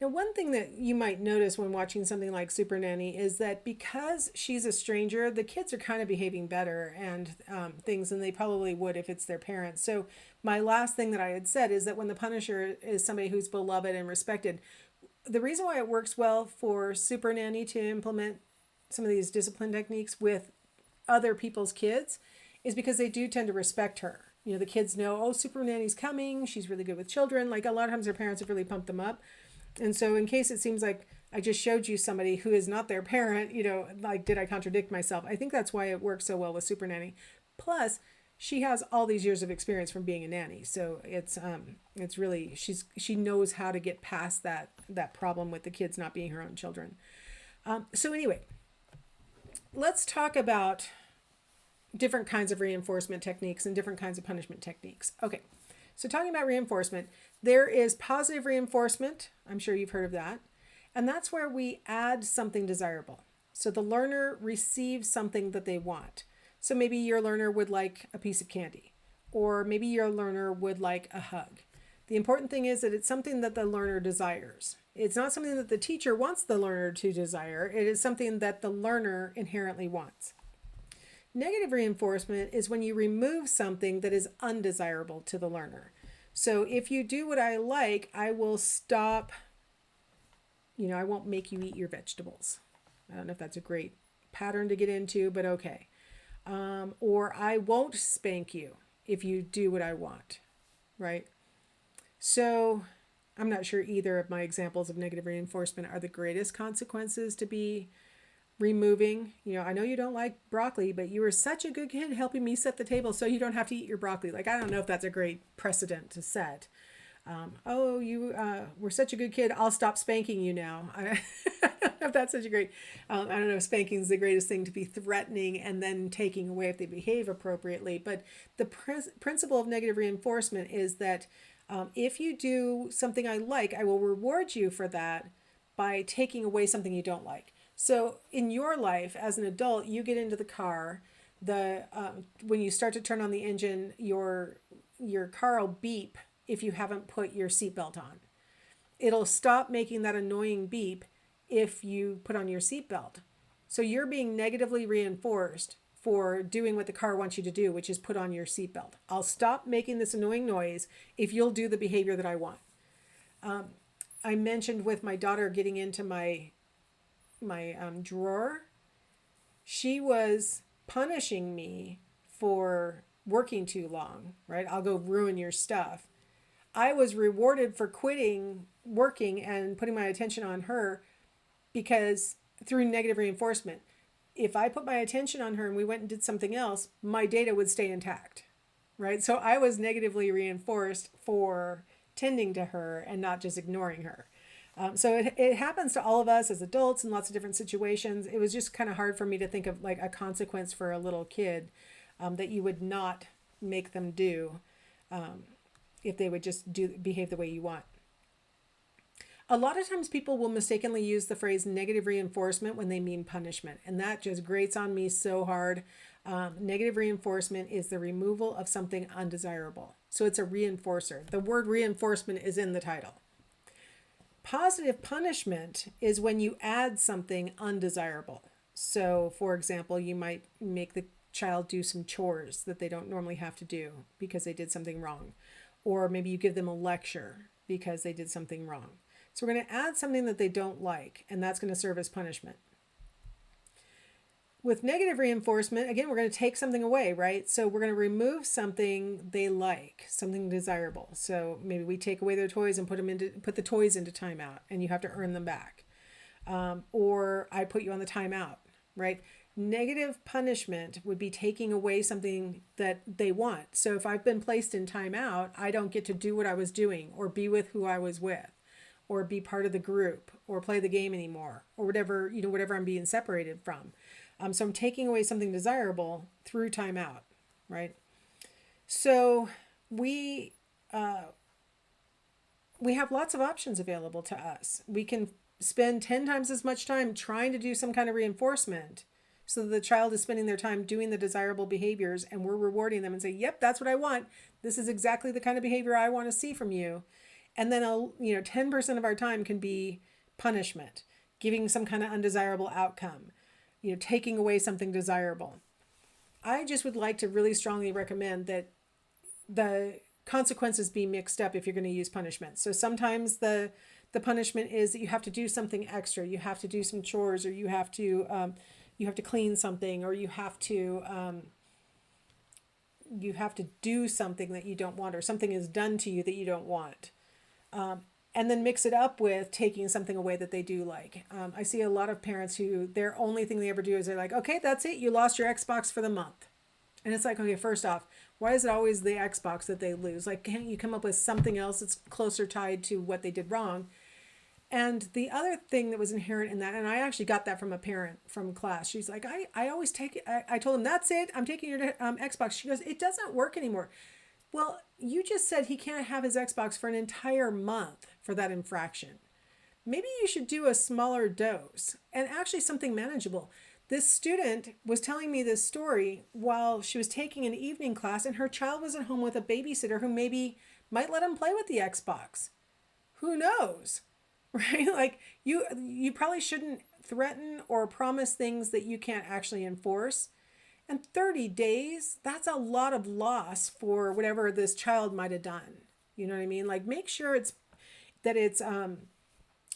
Now, one thing that you might notice when watching something like Super Nanny is that because she's a stranger, the kids are kind of behaving better and things than they probably would if it's their parents. So, my last thing that I had said is that when the Punisher is somebody who's beloved and respected, the reason why it works well for Super Nanny to implement some of these discipline techniques with other people's kids is because they do tend to respect her. You know, the kids know, oh, Super Nanny's coming. She's really good with children. Like a lot of times their parents have really pumped them up. And so, in case it seems like I just showed you somebody who is not their parent, you know, like, did I contradict myself? I think that's why it works so well with Super Nanny. Plus, she has all these years of experience from being a nanny, so it's really she knows how to get past that problem with the kids not being her own children. So anyway, let's talk about different kinds of reinforcement techniques and different kinds of punishment techniques. Okay, so talking about reinforcement, there is positive reinforcement. I'm sure you've heard of that. And that's where we add something desirable. So the learner receives something that they want. So maybe your learner would like a piece of candy, or maybe your learner would like a hug. The important thing is that it's something that the learner desires. It's not something that the teacher wants the learner to desire. It is something that the learner inherently wants. Negative reinforcement is when you remove something that is undesirable to the learner. So if you do what I like, I will stop, I won't make you eat your vegetables. I don't know if that's a great pattern to get into, but okay. Or I won't spank you if you do what I want, right? So I'm not sure either of my examples of negative reinforcement are the greatest consequences to be removing. I know you don't like broccoli, but you were such a good kid helping me set the table so you don't have to eat your broccoli. Like, I don't know if that's a great precedent to set. Oh, you were such a good kid, I'll stop spanking you now. I don't know if that's such a great, I don't know if spanking is the greatest thing to be threatening and then taking away if they behave appropriately. But the principle of negative reinforcement is that if you do something I like, I will reward you for that by taking away something you don't like. So in your life as an adult, you get into the car. When you start to turn on the engine, your car will beep if you haven't put your seatbelt on. It'll stop making that annoying beep if you put on your seatbelt. So you're being negatively reinforced for doing what the car wants you to do, which is put on your seatbelt. I'll stop making this annoying noise if you'll do the behavior that I want. I mentioned with my daughter getting into my drawer, she was punishing me for working too long, right? I'll go ruin your stuff. I was rewarded for quitting working and putting my attention on her because through negative reinforcement. If I put my attention on her and we went and did something else, my data would stay intact, right? So I was negatively reinforced for tending to her and not just ignoring her. So it happens to all of us as adults in lots of different situations. It was just kind of hard for me to think of like a consequence for a little kid that you would not make them do if they would just behave the way you want. A lot of times people will mistakenly use the phrase negative reinforcement when they mean punishment, and that just grates on me so hard. Negative reinforcement is the removal of something undesirable. So it's a reinforcer. The word reinforcement is in the title. Positive punishment is when you add something undesirable. So, for example, you might make the child do some chores that they don't normally have to do because they did something wrong. Or maybe you give them a lecture because they did something wrong. So we're going to add something that they don't like, and that's going to serve as punishment. With negative reinforcement, again, we're going to take something away, right? So we're going to remove something they like, something desirable. So maybe we take away their toys and put the toys into timeout, and you have to earn them back. Or I put you on the timeout, right? Negative punishment would be taking away something that they want. So if I've been placed in timeout, I don't get to do what I was doing or be with who I was with or be part of the group or play the game anymore or whatever I'm being separated from. So I'm taking away something desirable through timeout, right? So we have lots of options available to us. We can spend 10 times as much time trying to do some kind of reinforcement so that the child is spending their time doing the desirable behaviors and we're rewarding them and say, yep, that's what I want. This is exactly the kind of behavior I want to see from you. And then 10% of our time can be punishment, giving some kind of undesirable outcome, taking away something desirable. I just would like to really strongly recommend that the consequences be mixed up if you're going to use punishment. So sometimes the punishment is that you have to do something extra, you have to do some chores, or you have to clean something, or you have to do something that you don't want, or something is done to you that you don't want. And then mix it up with taking something away that they do like. I see a lot of parents who their only thing they ever do is they're like, okay, that's it, you lost your Xbox for the month. And it's like, okay, first off, why is it always the Xbox that they lose? Like, can't you come up with something else that's closer tied to what they did wrong? And the other thing that was inherent in that, and I actually got that from a parent from class. She's like, I always take it. I told him, that's it. I'm taking your Xbox. She goes, it doesn't work anymore. Well, you just said he can't have his Xbox for an entire month for that infraction. Maybe you should do a smaller dose and actually something manageable. This student was telling me this story while she was taking an evening class, and her child was at home with a babysitter who maybe might let him play with the Xbox. Who knows? Right? Like you probably shouldn't threaten or promise things that you can't actually enforce. And 30 days, that's a lot of loss for whatever this child might have done. You know what I mean? Like, make sure it's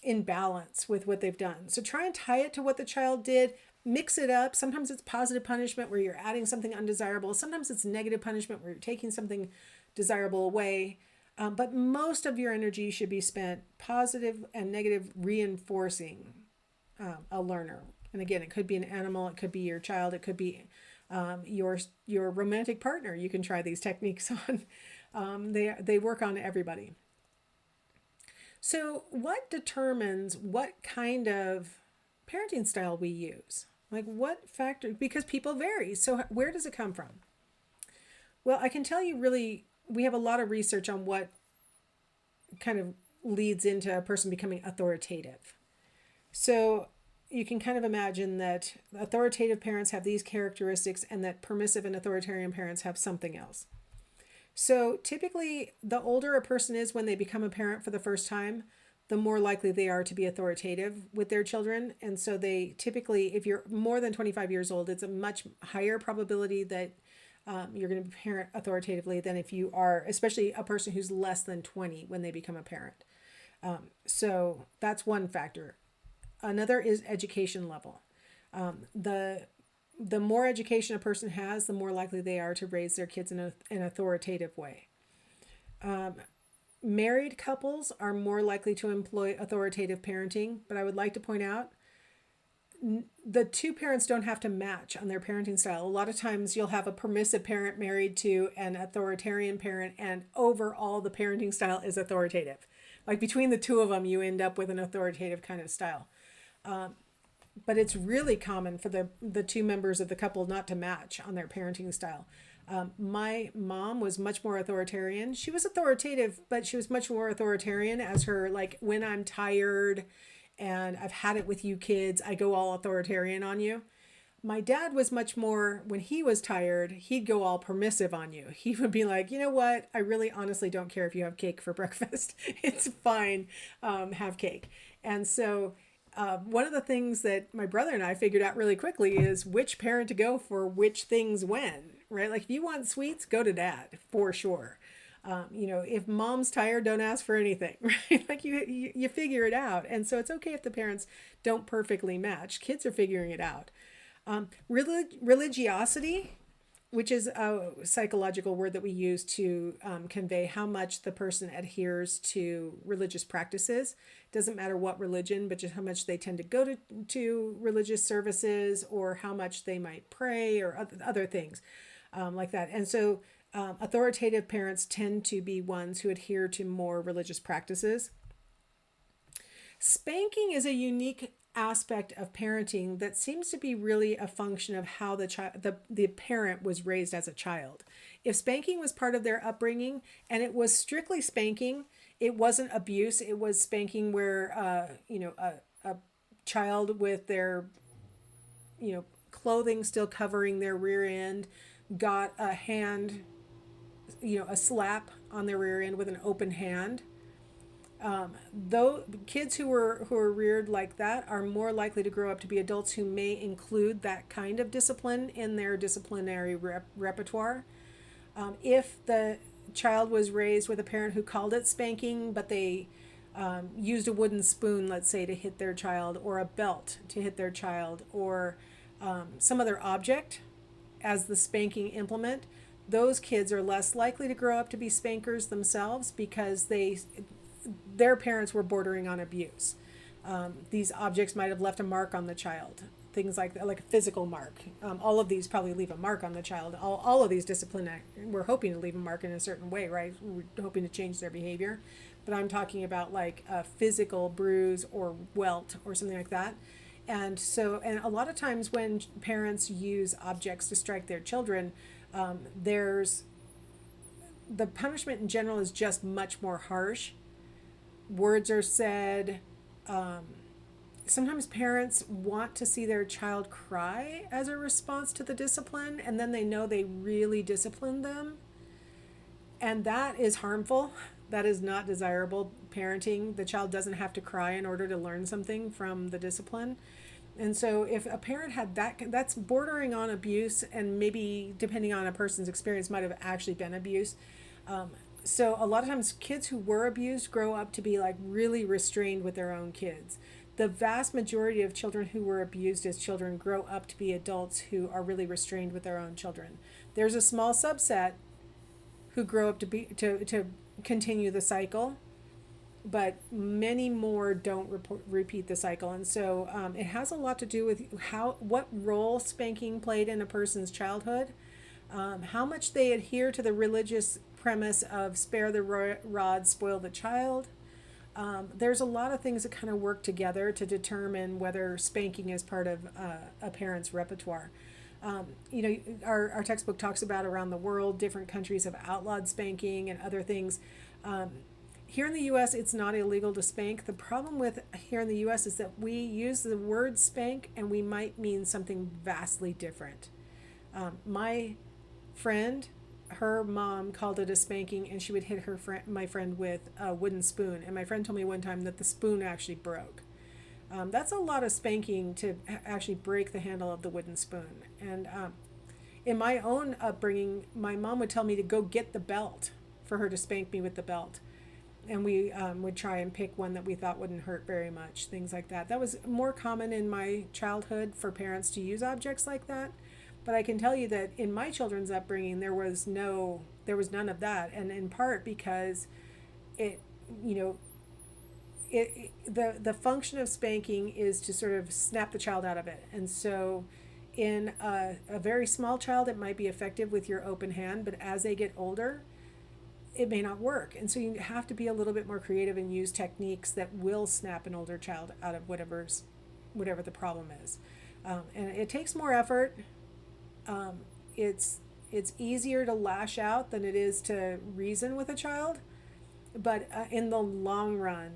in balance with what they've done. So try and tie it to what the child did. Mix it up. Sometimes it's positive punishment where you're adding something undesirable. Sometimes it's negative punishment where you're taking something desirable away. But most of your energy should be spent positive and negative reinforcing a learner. And again, it could be an animal, it could be your child, it could be your romantic partner. You can try these techniques on. They work on everybody. So, what determines what kind of parenting style we use? Like, what factor? Because people vary. So, where does it come from? Well, I can tell you really, we have a lot of research on what kind of leads into a person becoming authoritative. So, you can kind of imagine that authoritative parents have these characteristics and that permissive and authoritarian parents have something else. So typically, the older a person is when they become a parent for the first time, the more likely they are to be authoritative with their children. And so they typically, if you're more than 25 years old, it's a much higher probability that you're going to parent authoritatively than if you are, especially a person who's less than 20 when they become a parent. So that's one factor. Another is education level. The more education a person has, the more likely they are to raise their kids in an authoritative way. Married couples are more likely to employ authoritative parenting, but I would like to point out the two parents don't have to match on their parenting style. A lot of times you'll have a permissive parent married to an authoritarian parent, and overall the parenting style is authoritative. Like between the two of them, you end up with an authoritative kind of style. But it's really common for the two members of the couple not to match on their parenting style. My mom was much more authoritarian. She was authoritative, but she was much more authoritarian as her, like, when I'm tired and I've had it with you kids, I go all authoritarian on you. My dad was much more, when he was tired, he'd go all permissive on you. He would be like, you know what? I really honestly don't care if you have cake for breakfast. It's fine. Have cake. And so one of the things that my brother and I figured out really quickly is which parent to go for which things when, right? Like if you want sweets, go to dad for sure. If mom's tired, don't ask for anything, right? Like you figure it out. And so it's okay if the parents don't perfectly match. Kids are figuring it out. Religiosity, which is a psychological word that we use to convey how much the person adheres to religious practices. Doesn't matter what religion, but just how much they tend to go to religious services, or how much they might pray, or other things like that. And so authoritative parents tend to be ones who adhere to more religious practices. Spanking is a unique aspect of parenting that seems to be really a function of how the parent was raised as a child. If spanking was part of their upbringing and it was strictly spanking, it wasn't abuse, it was spanking where a child with their clothing still covering their rear end got a slap on their rear end with an open hand. Though kids who are reared like that are more likely to grow up to be adults who may include that kind of discipline in their disciplinary repertoire. If the child was raised with a parent who called it spanking, but they used a wooden spoon, let's say, to hit their child, or a belt to hit their child, or some other object as the spanking implement, those kids are less likely to grow up to be spankers themselves because their parents were bordering on abuse. These objects might have left a mark on the child, things like that, like a physical mark. All of these probably leave a mark on the child. All of these discipline we're hoping to leave a mark in a certain way, right? We're hoping to change their behavior. But I'm talking about like a physical bruise or welt or something like that. And a lot of times when parents use objects to strike their children, there's the punishment in general is just much more harsh. Words are said. Sometimes parents want to see their child cry as a response to the discipline, and then they know they really disciplined them. And that is harmful. That is not desirable parenting. The child doesn't have to cry in order to learn something from the discipline. And so if a parent had that, that's bordering on abuse, and maybe depending on a person's experience might have actually been abuse. So a lot of times kids who were abused grow up to be like really restrained with their own kids. The vast majority of children who were abused as children grow up to be adults who are really restrained with their own children. There's a small subset who grow up to continue the cycle, but many more don't repeat the cycle. And so it has a lot to do with what role spanking played in a person's childhood, how much they adhere to the religious premise of spare the rod, spoil the child. There's a lot of things that kind of work together to determine whether spanking is part of a parent's repertoire. Our textbook talks about around the world, different countries have outlawed spanking and other things. Here in the U.S., it's not illegal to spank. The problem with here in the U.S. is that we use the word spank and we might mean something vastly different. My friend, her mom called it a spanking, and she would hit my friend with a wooden spoon. And my friend told me one time that the spoon actually broke. That's a lot of spanking to actually break the handle of the wooden spoon. And in my own upbringing, my mom would tell me to go get the belt for her to spank me with the belt. And we would try and pick one that we thought wouldn't hurt very much, things like that. That was more common in my childhood for parents to use objects like that. But I can tell you that in my children's upbringing, there was none of that. And in part because the function of spanking is to sort of snap the child out of it. And so in a very small child, it might be effective with your open hand, but as they get older, it may not work. And so you have to be a little bit more creative and use techniques that will snap an older child out of whatever the problem is. And it takes more effort. It's easier to lash out than it is to reason with a child. But in the long run,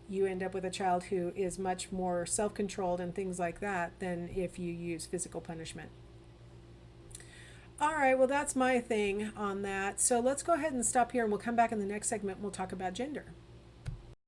you end up with a child who is much more self-controlled and things like that than if you use physical punishment. All right, well, that's my thing on that. So let's go ahead and stop here, and we'll come back in the next segment and we'll talk about gender.